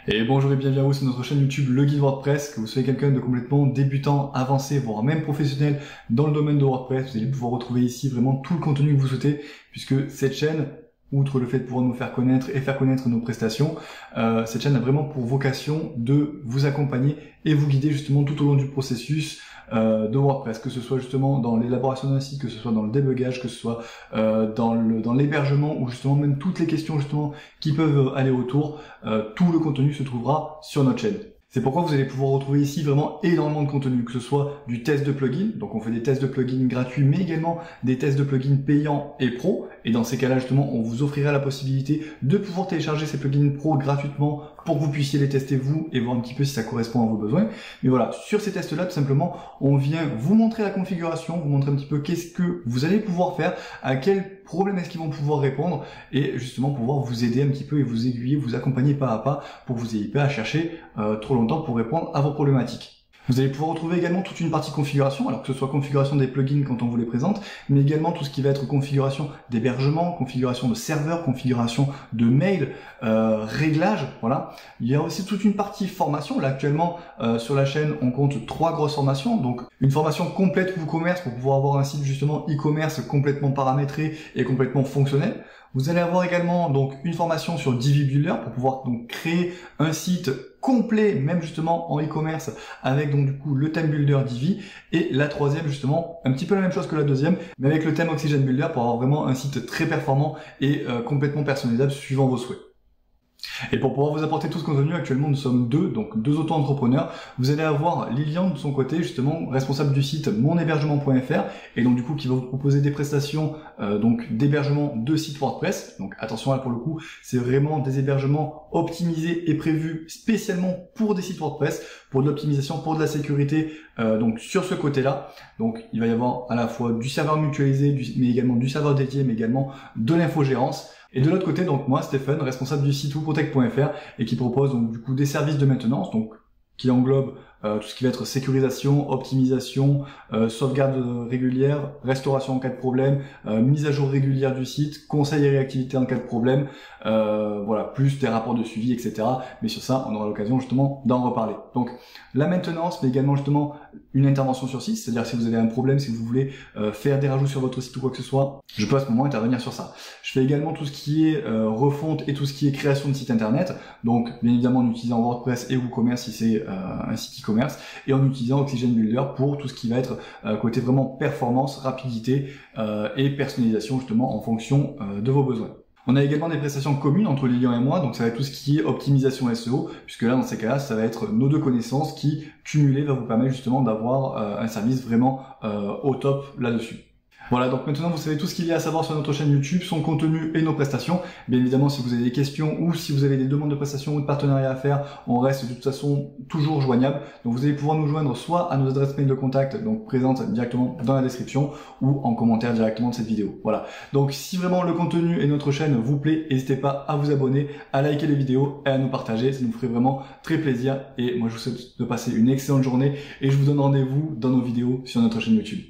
Et bonjour et bienvenue à vous sur notre chaîne YouTube Le Guide WordPress. Que vous soyez quelqu'un de complètement débutant, avancé, voire même professionnel dans le domaine de WordPress, vous allez pouvoir retrouver ici vraiment tout le contenu que vous souhaitez, puisque cette chaîne, outre le fait de pouvoir nous faire connaître et faire connaître nos prestations, cette chaîne a vraiment pour vocation de vous accompagner et vous guider justement tout au long du processus de WordPress, que ce soit justement dans l'élaboration d'un site, que ce soit dans le débugage, que ce soit dans l'hébergement, ou justement même toutes les questions justement qui peuvent aller autour. Tout le contenu se trouvera sur notre chaîne. C'est pourquoi vous allez pouvoir retrouver ici vraiment énormément de contenu, que ce soit du test de plugin, donc on fait des tests de plugins gratuits, mais également des tests de plugins payants et pro, et dans ces cas-là justement on vous offrira la possibilité de pouvoir télécharger ces plugins pro gratuitement pour que vous puissiez les tester vous et voir un petit peu si ça correspond à vos besoins. Mais voilà, sur ces tests-là, tout simplement, on vient vous montrer la configuration, vous montrer un petit peu qu'est-ce que vous allez pouvoir faire, à quels problèmes est-ce qu'ils vont pouvoir répondre, et justement pouvoir vous aider un petit peu et vous aiguiller, vous accompagner pas à pas pour que vous n'ayez pas à chercher trop longtemps pour répondre à vos problématiques. Vous allez pouvoir retrouver également toute une partie configuration, alors que ce soit configuration des plugins quand on vous les présente, mais également tout ce qui va être configuration d'hébergement, configuration de serveur, configuration de mail, réglage, voilà. Il y a aussi toute une partie formation. Là actuellement sur la chaîne on compte 3 grosses formations, donc une formation complète WooCommerce pour pouvoir avoir un site justement e-commerce complètement paramétré et complètement fonctionnel. Vous allez avoir également donc une formation sur Divi Builder pour pouvoir donc créer un site complet, même justement en e-commerce, avec donc du coup le thème Builder Divi, et la troisième justement, un petit peu la même chose que la deuxième, mais avec le thème Oxygen Builder pour avoir vraiment un site très performant et complètement personnalisable suivant vos souhaits. Et pour pouvoir vous apporter tout ce contenu, actuellement nous sommes deux auto-entrepreneurs. Vous allez avoir Lilian de son côté, justement responsable du site monhébergement.fr, et donc du coup qui va vous proposer des prestations donc d'hébergement de sites WordPress. Donc attention là pour le coup, c'est vraiment des hébergements optimisés et prévus spécialement pour des sites WordPress, pour de l'optimisation, pour de la sécurité. Donc sur ce côté-là, donc il va y avoir à la fois du serveur mutualisé, mais également du serveur dédié, mais également de l'infogérance. Et de l'autre côté, donc moi, Stéphane, responsable du site WooProtect.fr, et qui propose donc du coup des services de maintenance, donc qui englobe tout ce qui va être sécurisation, optimisation, sauvegarde régulière, restauration en cas de problème, mise à jour régulière du site, conseil et réactivité en cas de problème, voilà, plus des rapports de suivi, etc. Mais sur ça, on aura l'occasion justement d'en reparler. Donc la maintenance, mais également justement une intervention sur site, c'est-à-dire si vous avez un problème, si vous voulez faire des rajouts sur votre site ou quoi que ce soit, je peux à ce moment intervenir sur ça. Je fais également tout ce qui est refonte et tout ce qui est création de site internet, donc bien évidemment en utilisant WordPress et WooCommerce si c'est un site e-commerce, et en utilisant Oxygen Builder pour tout ce qui va être côté vraiment performance, rapidité et personnalisation justement en fonction de vos besoins. On a également des prestations communes entre Lilian et moi, donc ça va être tout ce qui est optimisation SEO, puisque là dans ces cas-là ça va être nos deux connaissances qui cumulées va vous permettre justement d'avoir un service vraiment au top là-dessus. Voilà, donc maintenant vous savez tout ce qu'il y a à savoir sur notre chaîne YouTube, son contenu et nos prestations. Bien évidemment, si vous avez des questions ou si vous avez des demandes de prestations ou de partenariats à faire, on reste de toute façon toujours joignable. Donc vous allez pouvoir nous joindre soit à nos adresses mail de contact, donc présentes directement dans la description, ou en commentaire directement de cette vidéo. Voilà, donc si vraiment le contenu et notre chaîne vous plaît, n'hésitez pas à vous abonner, à liker les vidéos et à nous partager, ça nous ferait vraiment très plaisir. Et moi je vous souhaite de passer une excellente journée et je vous donne rendez-vous dans nos vidéos sur notre chaîne YouTube.